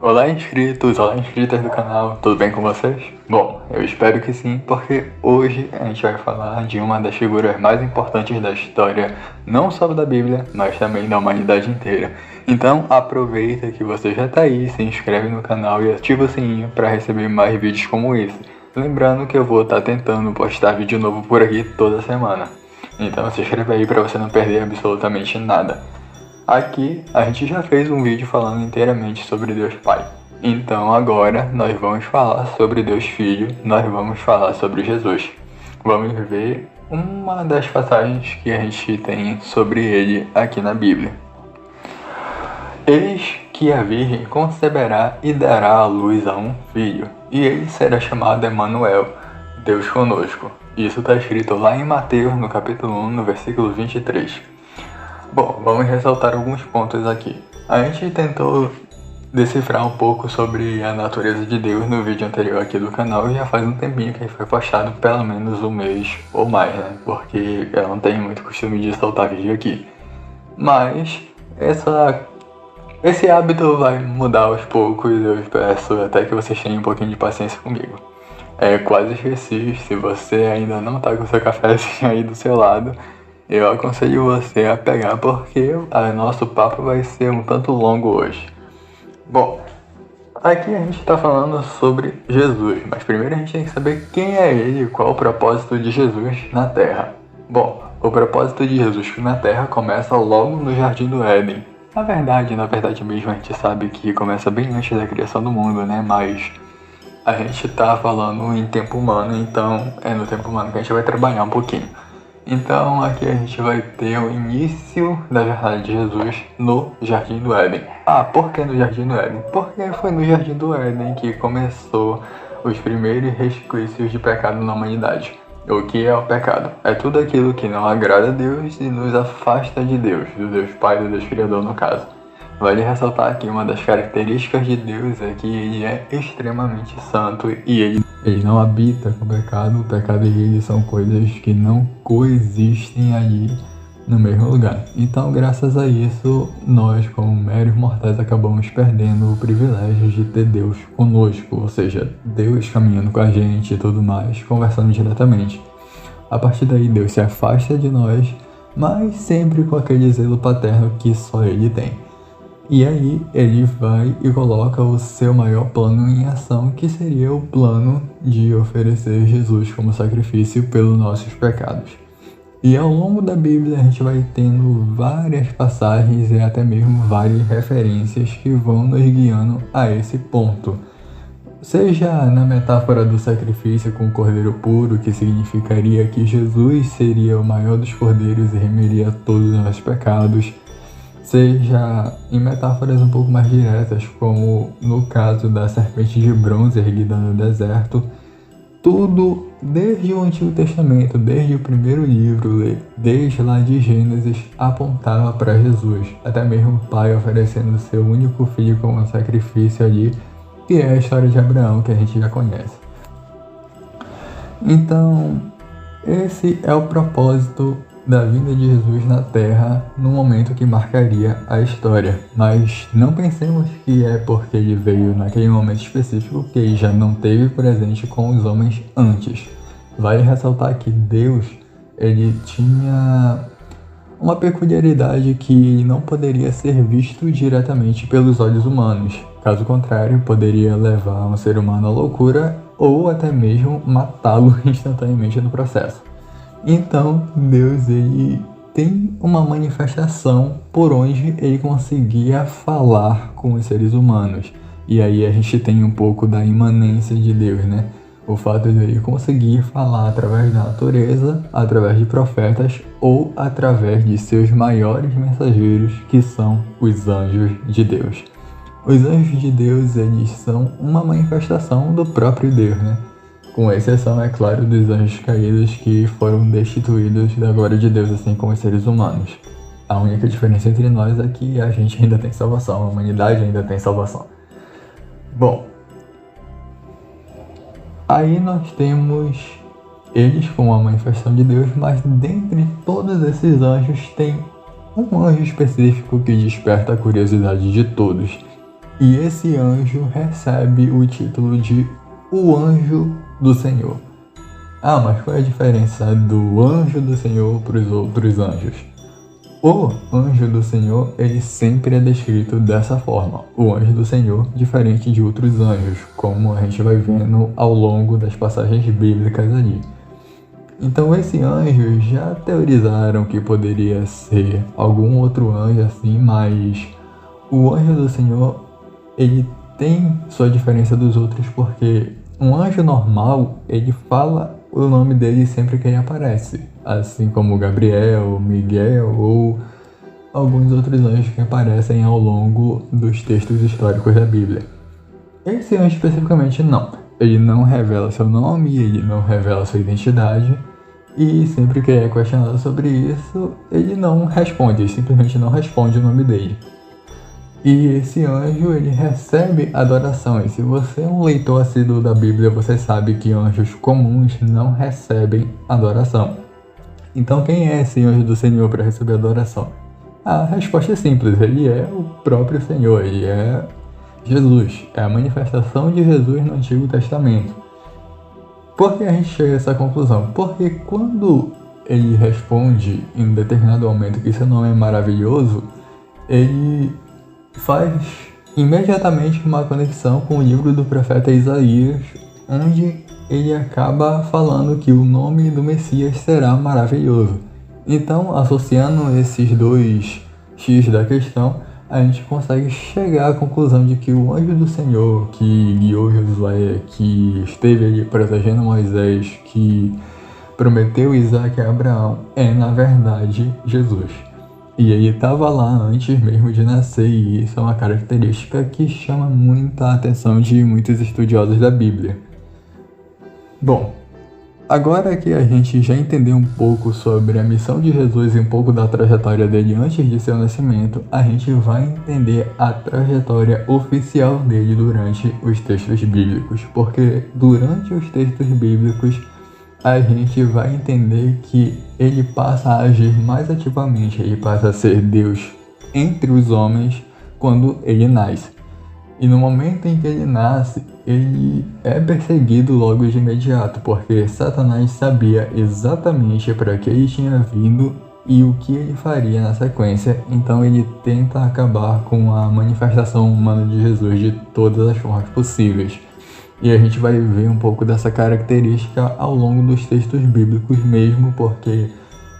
Olá inscritos, olá inscritas do canal, tudo bem com vocês? Bom, eu espero que sim, porque hoje a gente vai falar de uma das figuras mais importantes da história, não só da Bíblia, mas também da humanidade inteira. Então aproveita que você já está aí, se inscreve no canal e ativa o sininho para receber mais vídeos como esse. Lembrando que eu vou estar tentando postar vídeo novo por aqui toda semana. Então se inscreve aí para você não perder absolutamente nada. Aqui a gente já fez um vídeo falando inteiramente sobre Deus Pai. Então agora nós vamos falar sobre Deus Filho, nós vamos falar sobre Jesus. Vamos ver uma das passagens que a gente tem sobre ele aqui na Bíblia. Eis que a Virgem conceberá e dará à luz a um filho, e ele será chamado Emanuel, Deus conosco. Isso está escrito lá em Mateus, no capítulo 1, no versículo 23. Bom, vamos ressaltar alguns pontos aqui. A gente tentou decifrar um pouco sobre a natureza de Deus no vídeo anterior aqui do canal e já faz um tempinho que foi postado, pelo menos um mês ou mais, né? Porque eu não tenho muito costume de soltar vídeo aqui. Mas esse hábito vai mudar aos poucos, eu peço até que vocês tenham um pouquinho de paciência comigo. Quase esqueci, se você ainda não tá com seu cafezinho aí do seu lado, eu aconselho você a pegar porque o nosso papo vai ser um tanto longo hoje. Bom, aqui a gente está falando sobre Jesus, mas primeiro a gente tem que saber quem é ele e qual o propósito de Jesus na Terra. Bom, o propósito de Jesus na Terra começa logo no Jardim do Éden. Na verdade mesmo a gente sabe que começa bem antes da criação do mundo, né? Mas a gente está falando em tempo humano, então é no tempo humano que a gente vai trabalhar um pouquinho. Então aqui a gente vai ter o início da jornada de Jesus no Jardim do Éden. Por que no Jardim do Éden? Porque foi no Jardim do Éden que começou os primeiros resquícios de pecado na humanidade. O que é o pecado? É tudo aquilo que não agrada a Deus e nos afasta de Deus, do Deus Pai, do Deus Criador no caso. Vale ressaltar que uma das características de Deus é que ele é extremamente santo e ele não habita com o pecado e ele são coisas que não coexistem ali no mesmo lugar. Então, graças a isso, nós como meros mortais acabamos perdendo o privilégio de ter Deus conosco, ou seja, Deus caminhando com a gente e tudo mais, conversando diretamente. A partir daí, Deus se afasta de nós, mas sempre com aquele zelo paterno que só ele tem. E aí ele vai e coloca o seu maior plano em ação, que seria o plano de oferecer Jesus como sacrifício pelos nossos pecados. E ao longo da Bíblia a gente vai tendo várias passagens e até mesmo várias referências que vão nos guiando a esse ponto. Seja na metáfora do sacrifício com o cordeiro puro, que significaria que Jesus seria o maior dos cordeiros e remeria todos os nossos pecados, seja em metáforas um pouco mais diretas, como no caso da serpente de bronze erguida no deserto. Tudo desde o Antigo Testamento, desde o primeiro livro, desde lá de Gênesis, apontava para Jesus. Até mesmo o pai oferecendo seu único filho como sacrifício ali, que é a história de Abraão, que a gente já conhece. Então, esse é o propósito da vinda de Jesus na Terra no momento que marcaria a história. Mas não pensemos que é porque ele veio naquele momento específico que ele já não teve presente com os homens antes. Vale ressaltar que Deus, ele tinha uma peculiaridade que não poderia ser visto diretamente pelos olhos humanos. Caso contrário, poderia levar um ser humano à loucura ou até mesmo matá-lo instantaneamente no processo. Então, Deus, ele tem uma manifestação por onde ele conseguia falar com os seres humanos. E aí a gente tem um pouco da imanência de Deus, né? O fato de ele conseguir falar através da natureza, através de profetas ou através de seus maiores mensageiros, que são os anjos de Deus. Os anjos de Deus, eles são uma manifestação do próprio Deus, né? Com exceção, é claro, dos anjos caídos que foram destituídos da glória de Deus, assim como os seres humanos. A única diferença entre nós é que a gente ainda tem salvação, a humanidade ainda tem salvação. Bom, aí nós temos eles como a manifestação de Deus, mas dentre todos esses anjos tem um anjo específico que desperta a curiosidade de todos. E esse anjo recebe o título de o anjo do Senhor. Ah, mas qual é a diferença do anjo do Senhor para os outros anjos? O anjo do Senhor, ele sempre é descrito dessa forma. O anjo do Senhor, diferente de outros anjos, como a gente vai vendo ao longo das passagens bíblicas ali. Então esse anjo já teorizaram que poderia ser algum outro anjo assim, mas o anjo do Senhor, ele tem sua diferença dos outros porque um anjo normal, ele fala o nome dele sempre que ele aparece, assim como Gabriel, Miguel ou alguns outros anjos que aparecem ao longo dos textos históricos da Bíblia. Esse anjo especificamente não. Ele não revela seu nome, ele não revela sua identidade, e sempre que é questionado sobre isso, ele não responde, ele simplesmente não responde o nome dele. E esse anjo, ele recebe adoração. E se você é um leitor assíduo da Bíblia, você sabe que anjos comuns não recebem adoração. Então quem é esse anjo do Senhor para receber adoração? A resposta é simples, ele é o próprio Senhor, ele é Jesus. É a manifestação de Jesus no Antigo Testamento. Por que a gente chega a essa conclusão? Porque quando ele responde em um determinado momento que seu nome é maravilhoso, ele faz imediatamente uma conexão com o livro do profeta Isaías, onde ele acaba falando que o nome do Messias será maravilhoso. Então, associando esses dois X da questão, a gente consegue chegar à conclusão de que o anjo do Senhor que guiou Josué, que esteve ali protegendo Moisés, que prometeu Isaac a Abraão, é na verdade Jesus. E ele estava lá antes mesmo de nascer, e isso é uma característica que chama muita atenção de muitos estudiosos da Bíblia. Bom, agora que a gente já entendeu um pouco sobre a missão de Jesus e um pouco da trajetória dele antes de seu nascimento, a gente vai entender a trajetória oficial dele durante os textos bíblicos, porque durante os textos bíblicos a gente vai entender que ele passa a agir mais ativamente, ele passa a ser Deus entre os homens quando ele nasce. E no momento em que ele nasce, ele é perseguido logo de imediato, porque Satanás sabia exatamente para que ele tinha vindo e o que ele faria na sequência, então ele tenta acabar com a manifestação humana de Jesus de todas as formas possíveis. E a gente vai ver um pouco dessa característica ao longo dos textos bíblicos mesmo, porque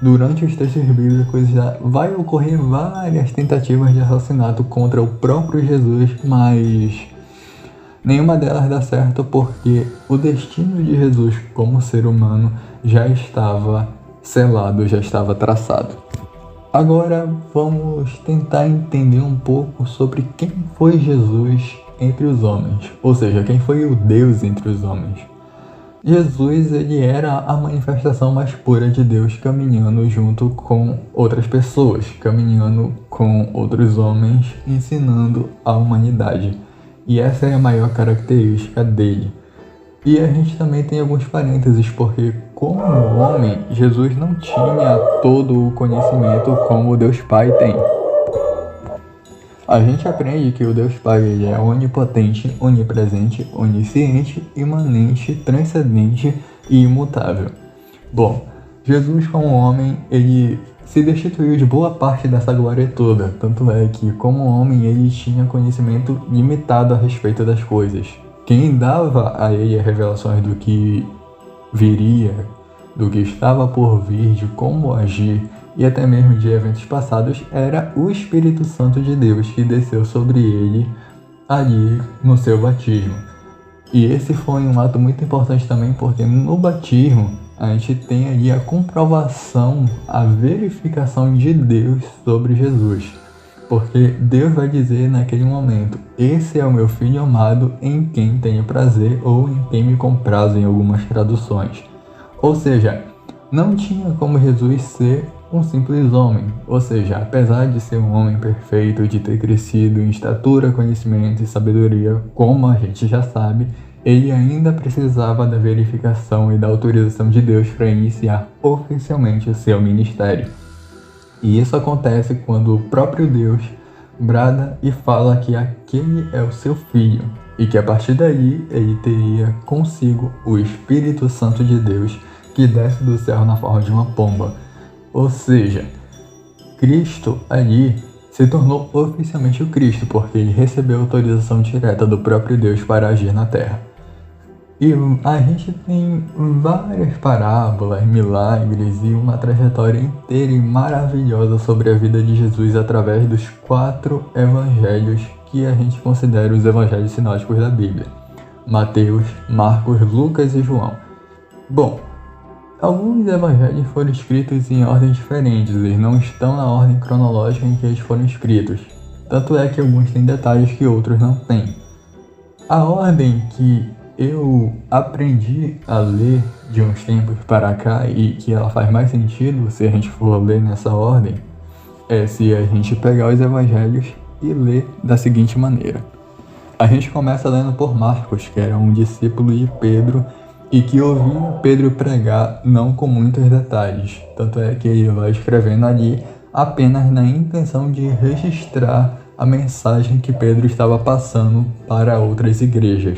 durante os textos bíblicos já vai ocorrer várias tentativas de assassinato contra o próprio Jesus, mas nenhuma delas dá certo porque o destino de Jesus como ser humano já estava selado, já estava traçado. Agora vamos tentar entender um pouco sobre quem foi Jesus entre os homens, ou seja, quem foi o Deus entre os homens. Jesus, ele era a manifestação mais pura de Deus caminhando junto com outras pessoas, caminhando com outros homens, ensinando a humanidade. E essa é a maior característica dele. E a gente também tem alguns parênteses, porque como homem, Jesus não tinha todo o conhecimento como o Deus Pai tem. A gente aprende que o Deus Pai ele é onipotente, onipresente, onisciente, imanente, transcendente e imutável. Bom, Jesus como homem, ele se destituiu de boa parte dessa glória toda, tanto é que como homem ele tinha conhecimento limitado a respeito das coisas. Quem dava a ele as revelações do que viria, do que estava por vir, de como agir, e até mesmo de eventos passados, era o Espírito Santo de Deus que desceu sobre ele ali no seu batismo. E esse foi um ato muito importante também, porque no batismo a gente tem ali a comprovação, a verificação de Deus sobre Jesus. Porque Deus vai dizer naquele momento: esse é o meu filho amado em quem tenho prazer, ou em quem me comprazo em algumas traduções. Ou seja, não tinha como Jesus ser um simples homem, ou seja, apesar de ser um homem perfeito, de ter crescido em estatura, conhecimento e sabedoria, como a gente já sabe, ele ainda precisava da verificação e da autorização de Deus para iniciar oficialmente o seu ministério. E isso acontece quando o próprio Deus brada e fala que aquele é o seu filho e que a partir daí ele teria consigo o Espírito Santo de Deus que desce do céu na forma de uma pomba. Ou seja, Cristo ali se tornou oficialmente o Cristo porque ele recebeu autorização direta do próprio Deus para agir na terra. E a gente tem várias parábolas, milagres e uma trajetória inteira e maravilhosa sobre a vida de Jesus através dos 4 evangelhos que a gente considera os evangelhos sinóticos da Bíblia: Mateus, Marcos, Lucas e João. Bom, alguns evangelhos foram escritos em ordens diferentes, eles não estão na ordem cronológica em que eles foram escritos. Tanto é que alguns têm detalhes que outros não têm. A ordem que eu aprendi a ler de uns tempos para cá e que ela faz mais sentido se a gente for ler nessa ordem é se a gente pegar os evangelhos e ler da seguinte maneira. A gente começa lendo por Marcos, que era um discípulo de Pedro e que ouvia Pedro pregar não com muitos detalhes. Tanto é que ele vai escrevendo ali apenas na intenção de registrar a mensagem que Pedro estava passando para outras igrejas.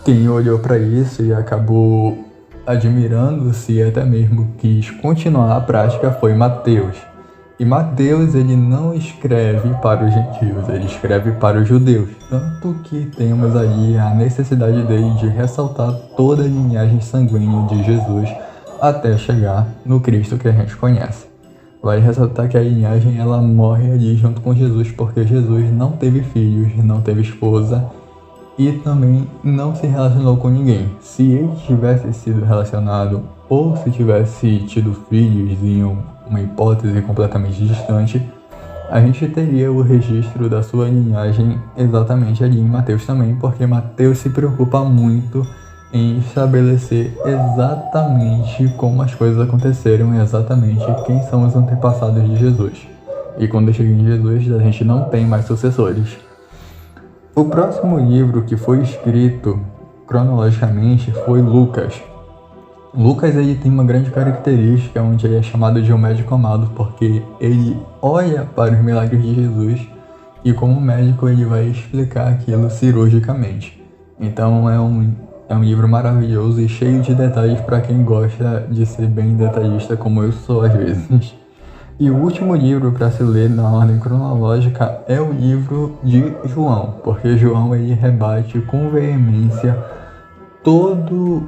Quem olhou para isso e acabou admirando-se e até mesmo quis continuar a prática foi Mateus. E Mateus ele não escreve para os gentios, ele escreve para os judeus. Tanto que temos aí a necessidade dele de ressaltar toda a linhagem sanguínea de Jesus até chegar no Cristo que a gente conhece. Vale ressaltar que a linhagem ela morre ali junto com Jesus porque Jesus não teve filhos, não teve esposa e também não se relacionou com ninguém. Se ele tivesse sido relacionado ou se tivesse tido filhos em uma hipótese completamente distante, a gente teria o registro da sua linhagem exatamente ali em Mateus também, porque Mateus se preocupa muito em estabelecer exatamente como as coisas aconteceram e exatamente quem são os antepassados de Jesus. E quando chega em Jesus, a gente não tem mais sucessores. O próximo livro que foi escrito cronologicamente foi Lucas. Lucas ele tem uma grande característica onde ele é chamado de um médico amado porque ele olha para os milagres de Jesus e como médico ele vai explicar aquilo cirurgicamente. Então é um livro maravilhoso e cheio de detalhes para quem gosta de ser bem detalhista como eu sou às vezes. E o último livro para se ler na ordem cronológica é o livro de João, porque João ele rebate com veemência toda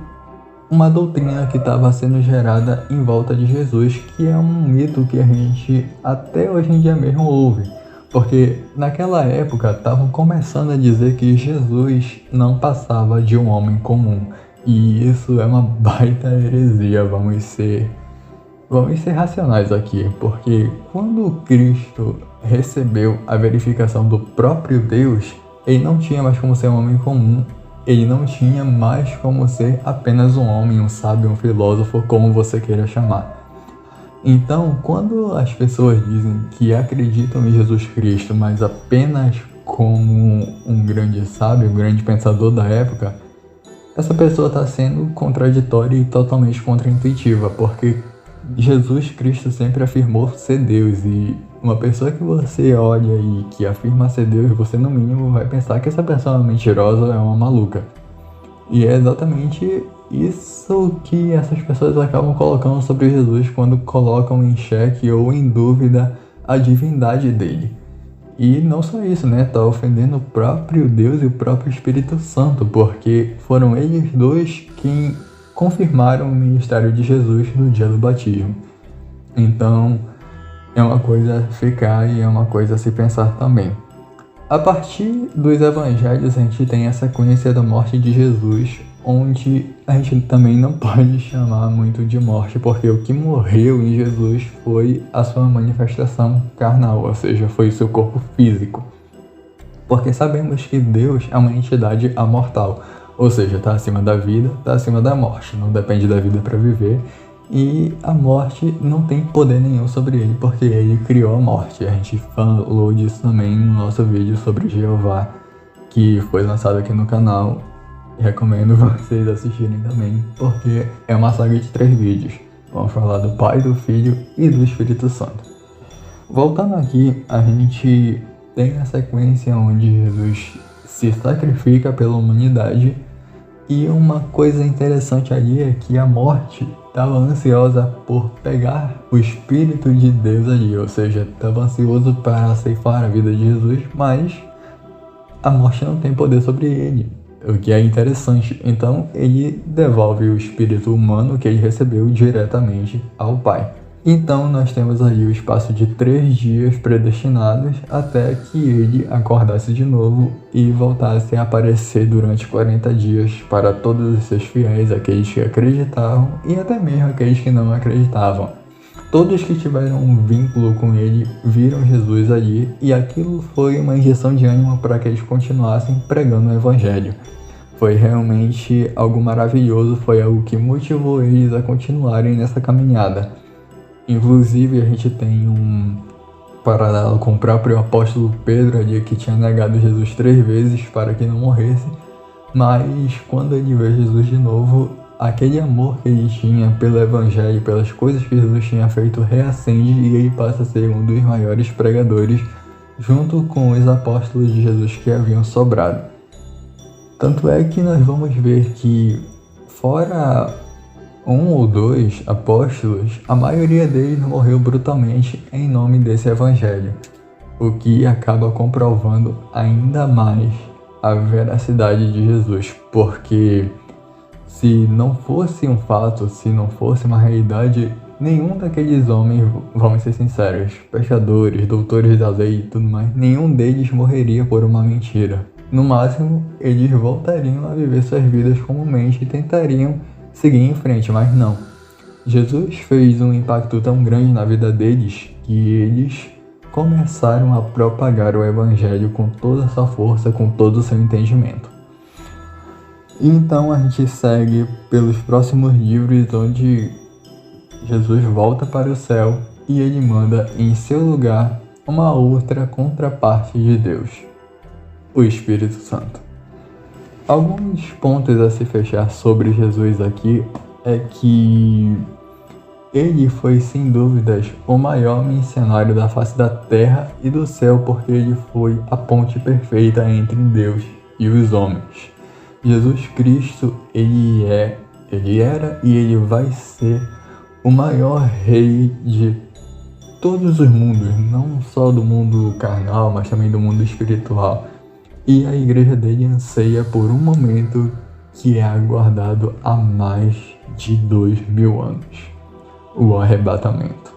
uma doutrina que estava sendo gerada em volta de Jesus, que é um mito que a gente até hoje em dia mesmo ouve. Porque naquela época estavam começando a dizer que Jesus não passava de um homem comum. E isso é uma baita heresia, vamos ser racionais aqui, porque quando Cristo recebeu a verificação do próprio Deus, ele não tinha mais como ser um homem comum, ele não tinha mais como ser apenas um homem, um sábio, um filósofo, como você queira chamar. Então, quando as pessoas dizem que acreditam em Jesus Cristo, mas apenas como um grande sábio, um grande pensador da época, essa pessoa está sendo contraditória e totalmente contraintuitiva, porque Jesus Cristo sempre afirmou ser Deus e uma pessoa que você olha e que afirma ser Deus, você no mínimo vai pensar que essa pessoa é mentirosa, é uma maluca. E é exatamente isso que essas pessoas acabam colocando sobre Jesus quando colocam em xeque ou em dúvida a divindade dele. E não só isso, né? Tá ofendendo o próprio Deus e o próprio Espírito Santo, porque foram eles dois quem confirmaram o ministério de Jesus no dia do batismo. Então, é uma coisa a ficar e é uma coisa a se pensar também. A partir dos evangelhos, a gente tem a sequência da morte de Jesus, onde a gente também não pode chamar muito de morte, porque o que morreu em Jesus foi a sua manifestação carnal, ou seja, foi o seu corpo físico. Porque sabemos que Deus é uma entidade amortal, ou seja, está acima da vida, está acima da morte, não depende da vida para viver, e a morte não tem poder nenhum sobre ele, porque ele criou a morte. A gente falou disso também no nosso vídeo sobre Jeová, que foi lançado aqui no canal. Recomendo vocês assistirem também, porque é uma saga de 3 vídeos. Vamos falar do Pai, do Filho e do Espírito Santo. Voltando aqui, a gente tem a sequência onde Jesus se sacrifica pela humanidade. E uma coisa interessante ali é que a morte estava ansiosa por pegar o Espírito de Deus ali, ou seja, estava ansioso para ceifar a vida de Jesus, mas a morte não tem poder sobre ele, o que é interessante. Então ele devolve o espírito humano que ele recebeu diretamente ao Pai. Então nós temos ali o espaço de 3 dias predestinados até que ele acordasse de novo e voltasse a aparecer durante 40 dias para todos os seus fiéis, aqueles que acreditavam e até mesmo aqueles que não acreditavam. Todos que tiveram um vínculo com ele viram Jesus ali e aquilo foi uma injeção de ânimo para que eles continuassem pregando o Evangelho. Foi realmente algo maravilhoso, foi algo que motivou eles a continuarem nessa caminhada. Inclusive, a gente tem um paralelo com o próprio apóstolo Pedro ali, que tinha negado Jesus 3 vezes para que não morresse. Mas quando ele vê Jesus de novo, aquele amor que ele tinha pelo Evangelho, pelas coisas que Jesus tinha feito, reacende e ele passa a ser um dos maiores pregadores, junto com os apóstolos de Jesus que haviam sobrado. Tanto é que nós vamos ver que, fora 1 ou 2 apóstolos, a maioria deles morreu brutalmente em nome desse evangelho, o que acaba comprovando ainda mais a veracidade de Jesus, porque se não fosse um fato, se não fosse uma realidade, nenhum daqueles homens, vamos ser sinceros, pescadores, doutores da lei e tudo mais, nenhum deles morreria por uma mentira. No máximo, eles voltariam a viver suas vidas comumente e tentariam seguir em frente, mas não. Jesus fez um impacto tão grande na vida deles que eles começaram a propagar o Evangelho com toda a sua força, com todo o seu entendimento. Então a gente segue pelos próximos livros, onde Jesus volta para o céu e ele manda em seu lugar uma outra contraparte de Deus, o Espírito Santo. Alguns pontos a se fechar sobre Jesus aqui é que ele foi, sem dúvidas, o maior missionário da face da terra e do céu, porque ele foi a ponte perfeita entre Deus e os homens. Jesus Cristo, ele era e ele vai ser o maior rei de todos os mundos, não só do mundo carnal, mas também do mundo espiritual. E a igreja dele anseia por um momento que é aguardado há mais de 2000 anos, o arrebatamento.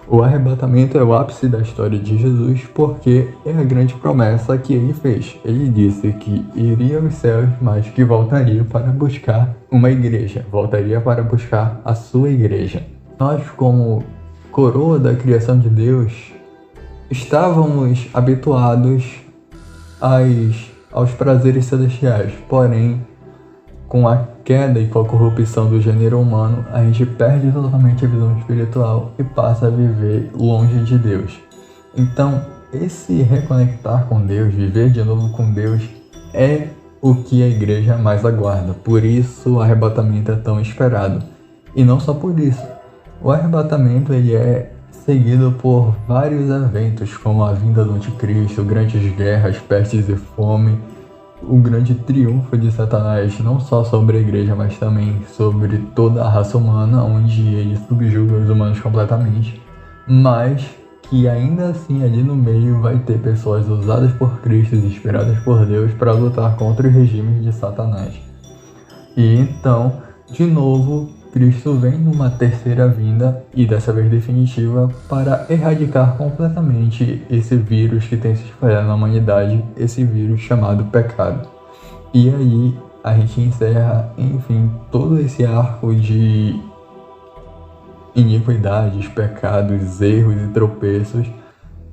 O arrebatamento é o ápice da história de Jesus porque é a grande promessa que ele fez. Ele disse que iria aos céus, mas que voltaria para buscar uma igreja, voltaria para buscar a sua igreja. Nós, como coroa da criação de Deus, estávamos habituados aos prazeres celestiais, porém, com a queda e com a corrupção do gênero humano, a gente perde totalmente a visão espiritual e passa a viver longe de Deus. Então, esse reconectar com Deus, viver de novo com Deus, é o que a igreja mais aguarda. Por isso, o arrebatamento é tão esperado. E não só por isso. O arrebatamento ele é seguido por vários eventos, como a vinda do anticristo, grandes guerras, pestes e fome, o grande triunfo de Satanás, não só sobre a igreja, mas também sobre toda a raça humana, onde ele subjuga os humanos completamente, mas que ainda assim ali no meio vai ter pessoas usadas por Cristo e inspiradas por Deus para lutar contra os regimes de Satanás. E então, de novo, Cristo vem numa terceira vinda, e dessa vez definitiva, para erradicar completamente esse vírus que tem se espalhado na humanidade, esse vírus chamado pecado. E aí a gente encerra, enfim, todo esse arco de iniquidades, pecados, erros e tropeços,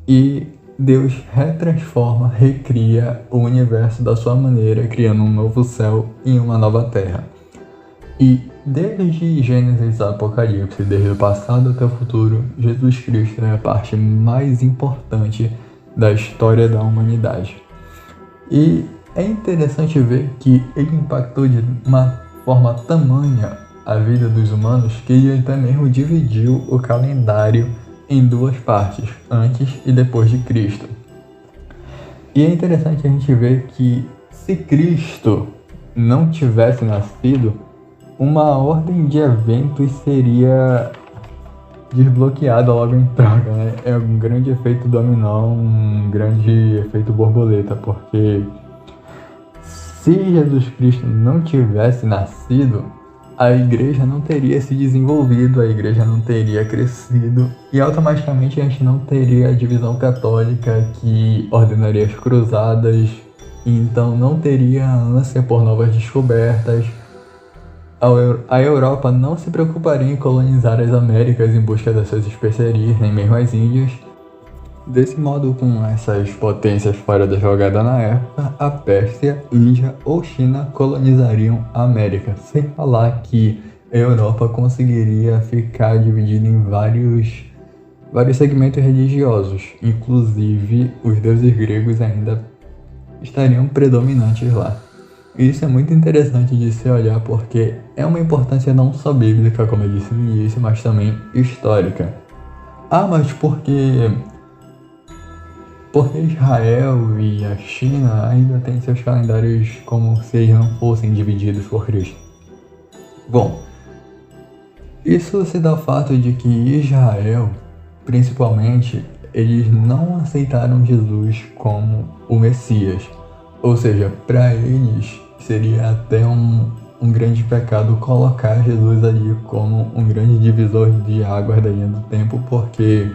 e Deus retransforma, recria o universo da sua maneira, criando um novo céu e uma nova terra. E desde Gênesis a Apocalipse, desde o passado até o futuro, Jesus Cristo é a parte mais importante da história da humanidade. E é interessante ver que ele impactou de uma forma tamanha a vida dos humanos que ele até mesmo dividiu o calendário em 2 partes, antes e depois de Cristo. E é interessante a gente ver que se Cristo não tivesse nascido, uma ordem de eventos seria desbloqueada logo em troca, né? É um grande efeito dominó, um grande efeito borboleta, porque se Jesus Cristo não tivesse nascido, a igreja não teria se desenvolvido, a igreja não teria crescido e automaticamente a gente não teria a divisão católica que ordenaria as cruzadas, então não teria a ânsia por novas descobertas. A Europa não se preocuparia em colonizar as Américas em busca das suas especiarias, nem mesmo as Índias. Desse modo, com essas potências fora da jogada na época, a Pérsia, Índia ou China colonizariam a América, sem falar que a Europa conseguiria ficar dividida em vários segmentos religiosos, inclusive os deuses gregos ainda estariam predominantes lá. Isso é muito interessante de se olhar porque é uma importância não só bíblica, como eu disse no início, mas também histórica. Mas porque Israel e a China ainda têm seus calendários como se eles não fossem divididos por Cristo. Bom, isso se dá ao fato de que Israel, principalmente, eles não aceitaram Jesus como o Messias. Ou seja, para eles seria até um grande pecado colocar Jesus ali como um grande divisor de águas da linha do tempo, porque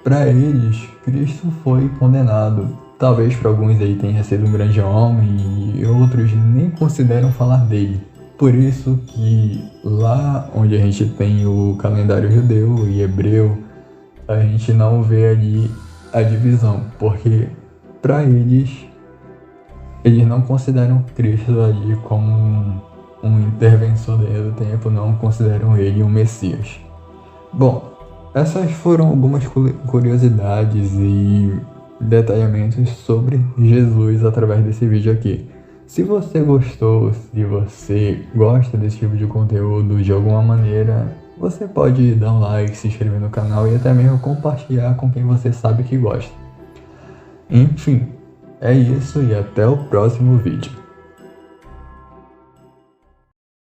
para eles Cristo foi condenado. Talvez para alguns ele tenha sido um grande homem e outros nem consideram falar dele. Por isso que lá onde a gente tem o calendário judeu e hebreu, a gente não vê ali a divisão, porque para eles não consideram Cristo ali como um interventor do tempo, não consideram ele um Messias. Bom, essas foram algumas curiosidades e detalhamentos sobre Jesus através desse vídeo aqui. Se você gostou, se você gosta desse tipo de conteúdo de alguma maneira, você pode dar um like, se inscrever no canal e até mesmo compartilhar com quem você sabe que gosta. Enfim, é isso e até o próximo vídeo.